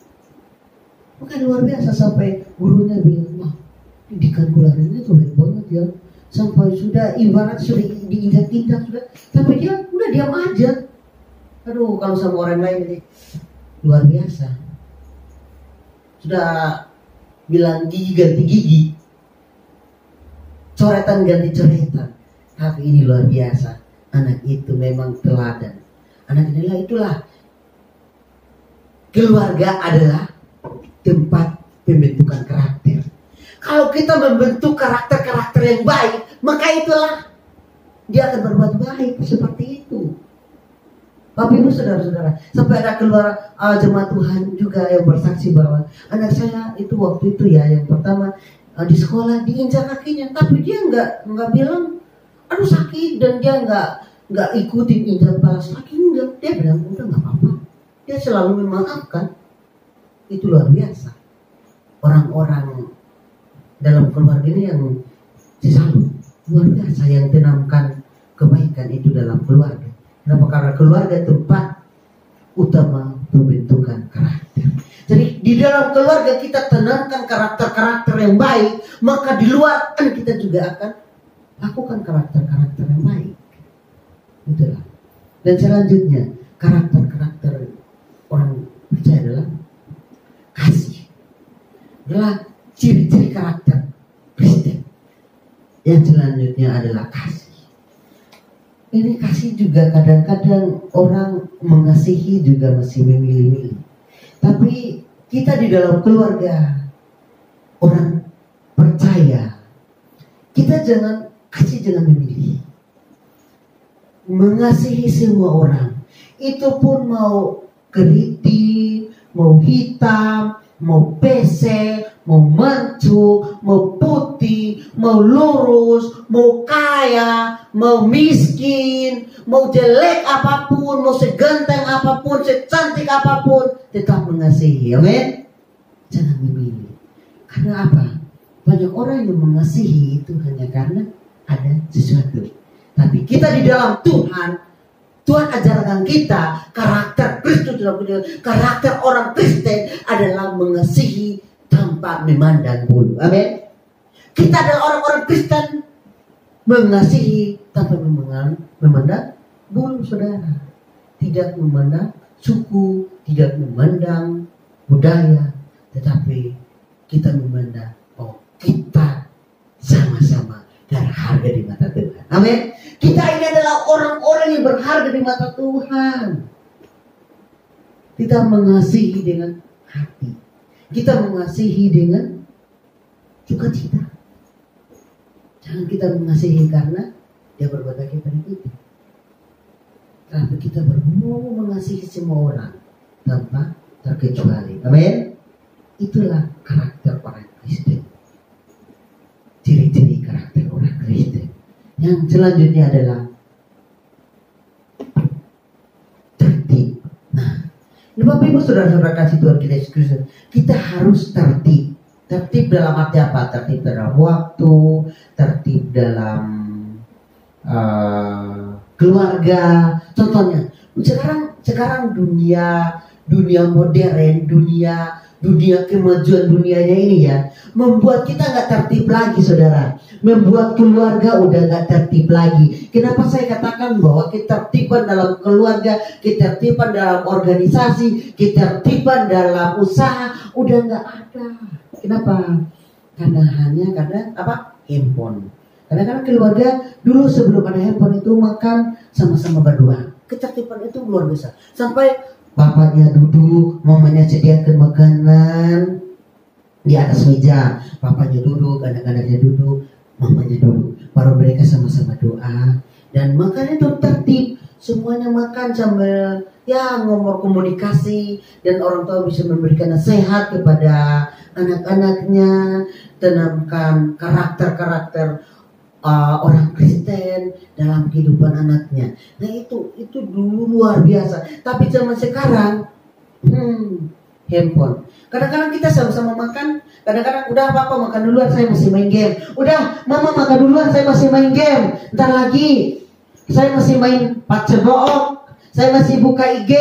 Bukan luar biasa sampai gurunya bilang, wah, didikan keluarganya itu baik banget ya. Sampai sudah ibarat sudah diinjak-injak sudah, tapi dia udah diam aja. Aduh, kalau sama orang lain ini luar biasa. Sudah bilang gigi ganti gigi, coretan ganti coretan. Tapi ini luar biasa. Anak itu memang teladan. Anak itulah keluarga adalah tempat pembentukan karakter. Kalau kita membentuk karakter-karakter yang baik, maka itulah dia akan berbuat baik seperti itu. Bapak Ibu saudara-saudara, sampai ada keluar jemaat Tuhan juga yang bersaksi bahwa anak saya itu waktu itu ya yang pertama di sekolah diinjak kakinya, tapi dia nggak bilang aduh sakit, dan dia nggak ikutin injak balas kaki, enggak. Dia bilang udah nggak apa-apa, dia selalu memaafkan. Itu luar biasa. Orang-orang dalam keluarga ini yang selalu luar biasa, yang tanamkan kebaikan itu dalam keluarga. Kenapa? Karena keluarga tempat utama pembentukan karakter. Jadi di dalam keluarga kita tanamkan karakter-karakter yang baik, maka di luar kita juga akan lakukan karakter-karakter yang baik. Itulah. Dan selanjutnya karakter-karakter orang percaya adalah kasih. Adalah ciri-ciri karakter Kristen. Yang selanjutnya adalah kasih. Ini kasih juga kadang-kadang orang mengasihi juga masih memilih-milih. Tapi kita di dalam keluarga orang percaya, kita jangan memilih. Mengasihi semua orang. Itu pun mau keriting, mau hitam, mau pesek, mau mancung, mau putih, mau lurus, mau kaya, mau miskin, mau jelek apapun, mau seganteng apapun, secantik apapun, tetap mengasihi. Amin. Jangan memilih. Karena apa? Banyak orang yang mengasihi itu hanya karena ada sesuatu. Tapi kita di dalam Tuhan ajarkan kita karakter Kristus dalam karakter orang Kristen adalah mengasihi tanpa memandang bulu. Amin. Kita adalah orang-orang Kristen mengasihi tanpa memandang bulu, saudara. Tidak memandang suku, tidak memandang budaya, tetapi kita memandang kita sama-sama berharga di mata Tuhan. Amin. Kita ini adalah orang-orang yang berharga di mata Tuhan. Kita mengasihi dengan hati. Kita mengasihi dengan sukacita. Jangan kita mengasihi karena dia berbuat baik pada kita. Tapi kita mau mengasihi semua orang tanpa terkecuali. Amin. Itulah karakter orang Kristen. Ciri-ciri karakter orang Kristen. Yang selanjutnya adalah tertib. Nah, ini Bapak Ibu Saudara-saudara kasih Tuhan kita Yesus Kristus, kita harus tertib. Tertib dalam arti apa? Tertib dalam waktu, tertib dalam keluarga. Contohnya, sekarang dunia modern, dunia kemajuan dunianya ini ya, membuat kita nggak tertib lagi, saudara. Membuat keluarga udah nggak tertib lagi. Kenapa saya katakan bahwa ketertiban dalam keluarga, ketertiban dalam organisasi, ketertiban dalam usaha udah nggak ada. Kenapa? Karena apa? Handphone. Kadang-kadang keluarga dulu sebelum ada handphone itu makan sama-sama berdua. Ketertiban itu luar biasa. Sampai bapaknya duduk, mamanya sediakan makanan di atas meja. Bapaknya duduk, anak-anaknya duduk, mamanya duduk. Baru mereka sama-sama doa. Dan makannya itu tertib. Semuanya makan sambil ngomong komunikasi. Dan orang tua bisa memberikan nasihat kepada anak-anaknya. Tanamkan karakter-karakter orang Kristen dalam kehidupan anaknya. Nah itu dulu luar biasa. Tapi zaman sekarang handphone. Kadang-kadang kita sama-sama makan. Kadang-kadang udah papa makan duluan, saya masih main game. Udah mama makan duluan, saya masih main game. Ntar lagi saya masih main pacebook. Saya masih buka IG.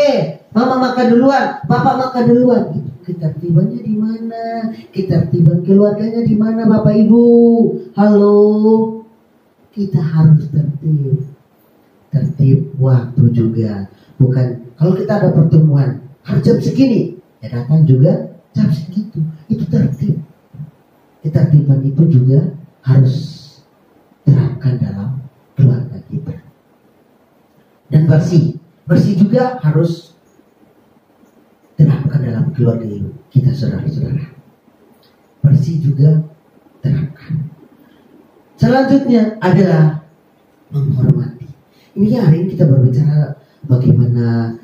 Mama makan duluan, papa makan duluan. Ketertibannya di mana? Ketertiban keluarganya di mana, Bapak Ibu? Halo. Kita harus tertib waktu juga. Bukan kalau kita ada pertemuan harus jam segini, ya datang juga jam segitu. Itu tertib. Ketertiban itu juga harus terapkan dalam keluarga kita. Dan bersih juga harus terapkan dalam keluarga kita, saudara-saudara. Bersih juga terapkan. Selanjutnya adalah menghormati. Ini hari ini kita berbicara bagaimana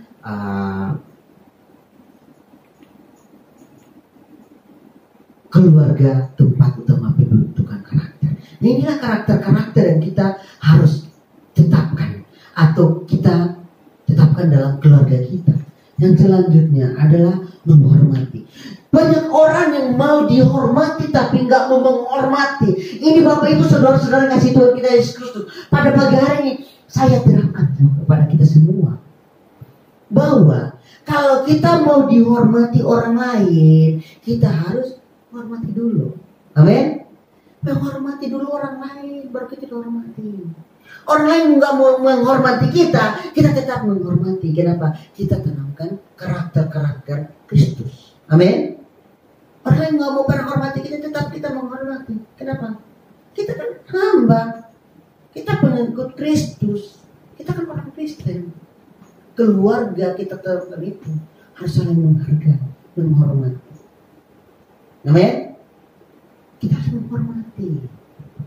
keluarga tempat utama pembentukan karakter. Nah, inilah karakter-karakter yang kita harus tetapkan atau kita tetapkan dalam keluarga kita. Yang selanjutnya adalah menghormati. Banyak orang yang mau dihormati tapi nggak mau menghormati. Ini Bapak Ibu saudara-saudara kasih Tuhan kita Yesus Kristus. Pada pagi hari ini saya terapkan kepada kita semua bahwa kalau kita mau dihormati orang lain, kita harus hormati dulu. Amin. Menghormati dulu orang lain, baru kita hormati. Orang lain nggak mau menghormati kita tetap menghormati. Kenapa? Kita tanamkan karakter Kristus. Amin. Orang lain nggak mau pernah hormati kita, tetap kita menghormati. Kenapa? Kita kan hamba, kita pengikut Kristus, kita kan orang Kristen. Keluarga kita itu harus saling menghargai, menghormati. Amin. Kita harus menghormati.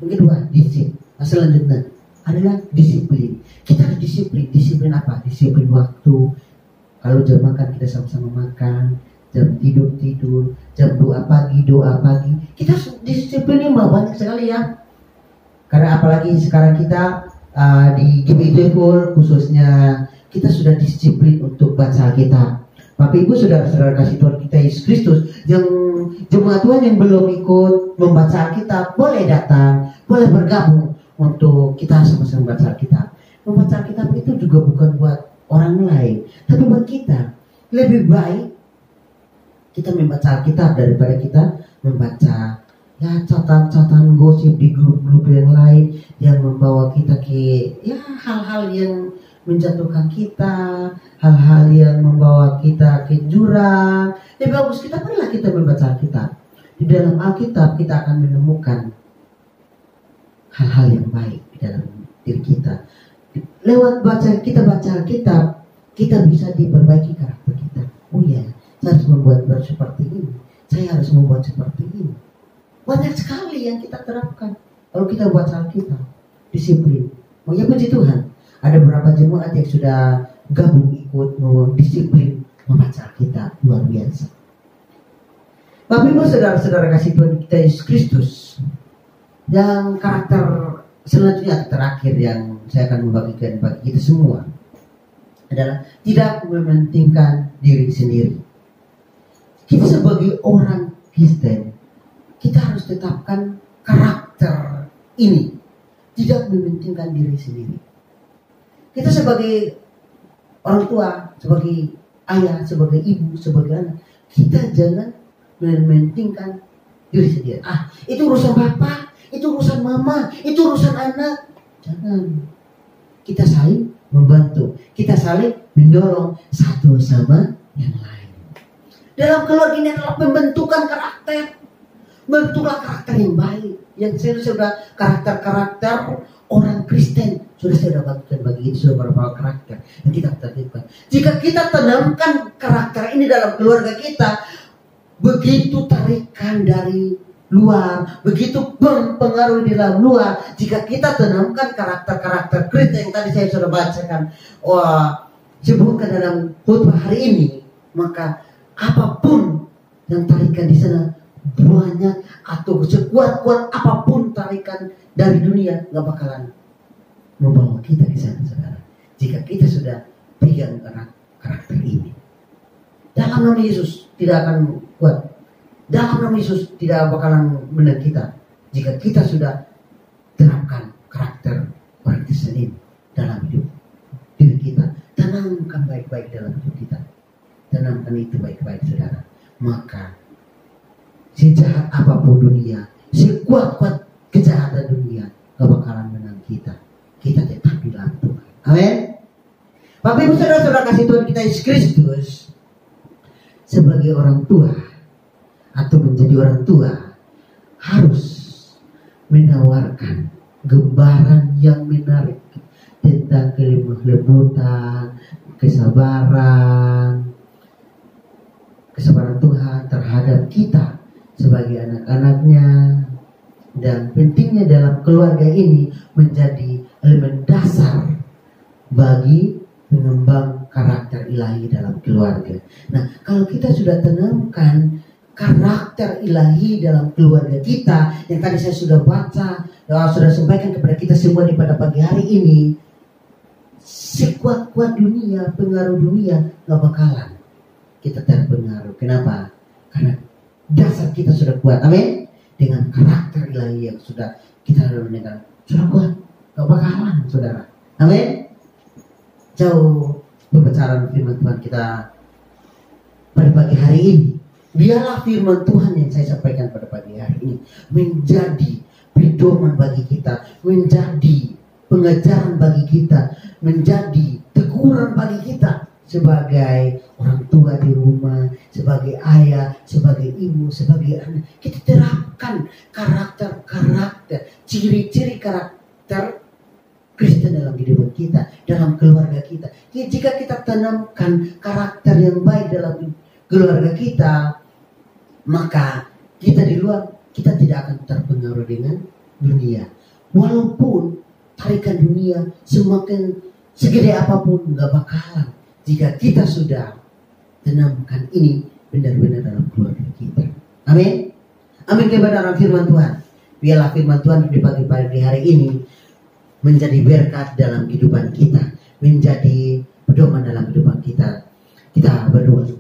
Yang kedua, disiplin. Selanjutnya adalah disiplin. Kita harus disiplin. Disiplin apa? Disiplin waktu. Kalau jam makan kita sama-sama makan, jam tidur, jam doa pagi. Kita harus disiplin banyak sekali ya. Karena apalagi sekarang kita di GBI School khususnya kita sudah disiplin untuk baca Alkitab. Bapak Ibu saudara-saudara kasih Tuhan kita Yesus Kristus, yang jemaat Tuhan yang belum ikut membaca Alkitab boleh datang, boleh bergabung untuk kita sama-sama membaca Alkitab. Membaca Alkitab itu juga bukan buat orang lain, tapi buat kita. Lebih baik kita membaca Alkitab daripada kita membaca ya catatan gosip di grup-grup yang lain yang membawa kita ke ya hal-hal yang menjatuhkan kita, hal-hal yang membawa kita ke jurang. Lebih bagus kita marilah kita membaca Alkitab. Di dalam Alkitab kita akan menemukan hal-hal yang baik di dalam diri kita. Lewat baca Alkitab, kita bisa diperbaiki karakter kita. Oh ya, saya harus membuat seperti ini. Saya harus membuat seperti ini. Banyak sekali yang kita terapkan kalau kita baca Alkitab. Disiplin. Oh ya, puji Tuhan. Ada beberapa jemaat yang sudah gabung ikut disiplin membaca Alkitab, luar biasa. Bapak Ibu saudara-saudara kasih Tuhan kita Yesus Kristus, yang karakter selanjutnya terakhir yang saya akan membagikan bagi kita semua adalah tidak mementingkan diri sendiri. Kita sebagai orang Kristen, kita harus tetapkan karakter ini, tidak mementingkan diri sendiri. Kita sebagai orang tua, sebagai ayah, sebagai ibu, sebagai anak, kita jangan mementingkan diri sendiri. Itu urusan bapak, itu urusan mama, itu urusan anak. Jangan. Kita saling membantu, kita saling mendorong satu sama yang lain. Dalam keluarga ini adalah pembentukan karakter. Bentuklah karakter yang baik. Yang saya sudah karakter orang Kristen sudah saya dapatkan bagi itu, sudah beberapa karakter yang kita tertipkan. Jika kita tanamkan karakter ini dalam keluarga kita, begitu tarikan dari luar, begitu mempengaruhi di dalam luar. Jika kita tanamkan karakter Kristen yang tadi saya sudah bacakan, sebutkan dalam khotbah hari ini, maka apapun yang tarikan di sana banyak atau sekuat-kuat apapun tarikan dari dunia nggak bakalan membawa kita ke sana, saudara. Jika kita sudah pegang karakter ini, dalam nama Yesus tidak akan kuat. Dalam nama Yesus tidak bakalan menang kita. Jika kita sudah terapkan karakter orang Kristen ini dalam hidup diri kita, tanamkan baik-baik dalam hidup kita. Tanamkan itu baik-baik, saudara. Maka sejahat apapun dunia, sekuat-kuat kejahatan dunia, gak bakalan menang kita. Kita tetap di dalam Tuhan. Amin. Bapak Ibu saudara-saudara kasih Tuhan kita Yesus Kristus, sebagai orang tua atau menjadi orang tua harus menawarkan gambaran yang menarik tentang kelemah lembutan, kesabaran Tuhan terhadap kita sebagai anak-anaknya, dan pentingnya dalam keluarga ini menjadi elemen dasar bagi mengembang karakter ilahi dalam keluarga. Nah, kalau kita sudah tanamkan karakter ilahi dalam keluarga kita, yang tadi saya sudah baca, sudah sampaikan kepada kita semua di pada pagi hari ini, sekuat-kuat dunia, pengaruh dunia gak bakalan kita terpengaruh. Kenapa? Karena dasar kita sudah kuat. Amin. Dengan karakter ilahi yang sudah kita mendengar, sudah kuat, gak bakalan, saudara. Amin. Jauh pembicaraan firman Tuhan kita pada pagi hari ini. Biarlah firman Tuhan yang saya sampaikan pada pagi hari ini menjadi pedoman bagi kita, menjadi pengajaran bagi kita, menjadi teguran bagi kita sebagai orang tua di rumah, sebagai ayah, sebagai ibu, sebagai anak. Kita terapkan karakter-karakter, ciri-ciri karakter Kristen dalam kehidupan kita, dalam keluarga kita. Jika kita tanamkan karakter yang baik dalam keluarga kita, maka kita di luar, kita tidak akan terpengaruh dengan dunia. Walaupun tarikan dunia semakin segede apapun, gak bakalan jika kita sudah tanamkan ini benar-benar dalam keluarga kita. Amin. Amin kebenaran firman Tuhan. Biarlah firman Tuhan di pagi hari ini menjadi berkat dalam kehidupan kita, menjadi pedoman dalam kehidupan kita. Kita berdoa.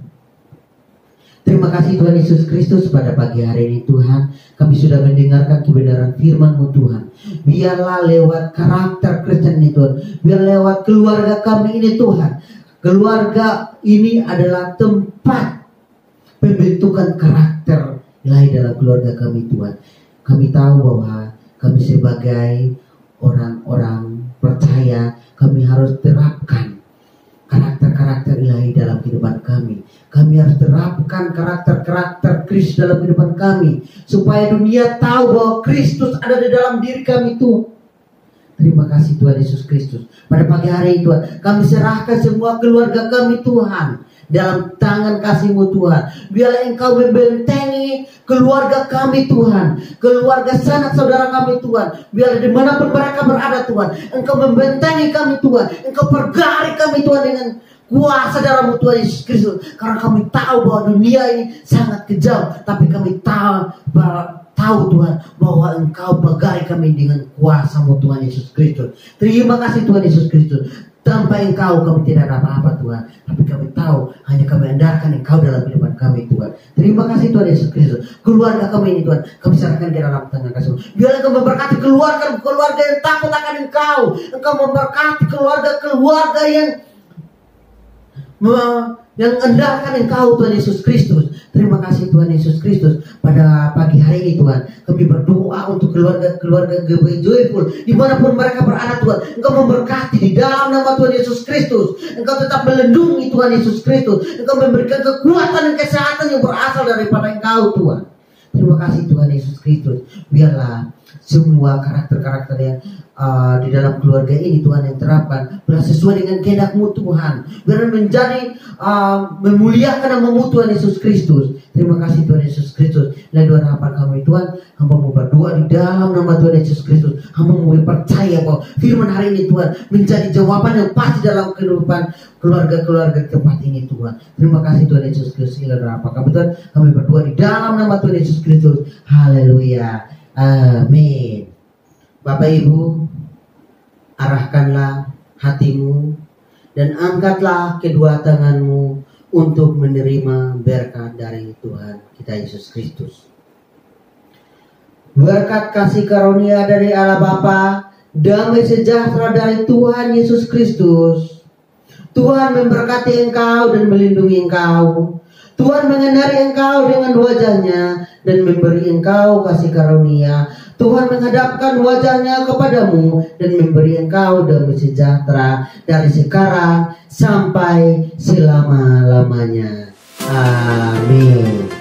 Terima kasih Tuhan Yesus Kristus, pada pagi hari ini Tuhan, kami sudah mendengarkan kebenaran firman-Mu Tuhan. Biarlah lewat karakter Kristen ini Tuhan, biar lewat keluarga kami ini Tuhan. Keluarga ini adalah tempat pembentukan karakter ilahi dalam keluarga kami Tuhan. Kami tahu bahwa kami sebagai orang-orang percaya, kami harus terapkan karakter-karakter ilahi dalam kehidupan kami. Kami harus terapkan karakter-karakter Kristus dalam kehidupan kami, supaya dunia tahu bahwa Kristus ada di dalam diri kami Tuhan. Terima kasih Tuhan Yesus Kristus. Pada pagi hari ini Tuhan, kami serahkan semua keluarga kami Tuhan dalam tangan kasih-Mu Tuhan. Biarlah Engkau membentengi keluarga kami Tuhan, keluarga sanak saudara kami Tuhan. Biarlah dimanapun mereka berada Tuhan, Engkau membentengi kami Tuhan, Engkau pergari kami Tuhan dengan kuasa darah-Mu Tuhan Yesus Kristus. Karena kami tahu bahwa dunia ini sangat kejam, tapi kami tahu Tuhan bahwa Engkau pergari kami dengan kuasa-Mu Tuhan Yesus Kristus. Terima kasih Tuhan Yesus Kristus. Tanpa Engkau kami tidak ada apa-apa Tuhan, tapi kami tahu hanya kami andalkan Engkau dalam kehidupan kami Tuhan. Terima kasih Tuhan Yesus Kristus. Keluarga kami ini Tuhan, kami serahkan di dalam tangan kasih-Mu. Biarlah Engkau memberkati keluarga yang takut akan Engkau. Engkau memberkati keluarga yang andalkan Engkau Tuhan Yesus Kristus. Terima kasih Tuhan Yesus Kristus. Pada pagi hari ini Tuhan, kami berdoa untuk keluarga GBI Joyful dimanapun mereka berada Tuhan. Engkau memberkati di dalam nama Tuhan Yesus Kristus. Engkau tetap melindungi Tuhan Yesus Kristus. Engkau memberikan kekuatan dan kesehatan yang berasal daripada Engkau Tuhan. Terima kasih Tuhan Yesus Kristus. Biarlah semua karakter-karakter yang di dalam keluarga ini Tuhan yang terapkan biar sesuai dengan kehendak-Mu Tuhan, biar menjadi memuliakan nama-Mu Tuhan Yesus Kristus. Terima kasih Tuhan Yesus Kristus. Dan doa harapan kami Tuhan, hamba mau berdoa di dalam nama Tuhan Yesus Kristus. Hamba mau percaya bahwa firman hari ini Tuhan menjadi jawaban yang pasti dalam kehidupan keluarga-keluarga tempat ini Tuhan. Terima kasih Tuhan Yesus Kristus. Doa harapan kami Tuhan, kami berdoa di dalam nama Tuhan Yesus Kristus. Haleluya. Amin. Bapak Ibu, arahkanlah hatimu dan angkatlah kedua tanganmu untuk menerima berkat dari Tuhan kita Yesus Kristus. Berkat kasih karunia dari Allah Bapa, damai sejahtera dari Tuhan Yesus Kristus. Tuhan memberkati engkau dan melindungi engkau. Tuhan mengenari engkau dengan wajahnya dan memberi engkau kasih karunia. Tuhan menghadapkan wajahnya kepadamu dan memberi engkau damai sejahtera dari sekarang sampai selama-lamanya. Amin.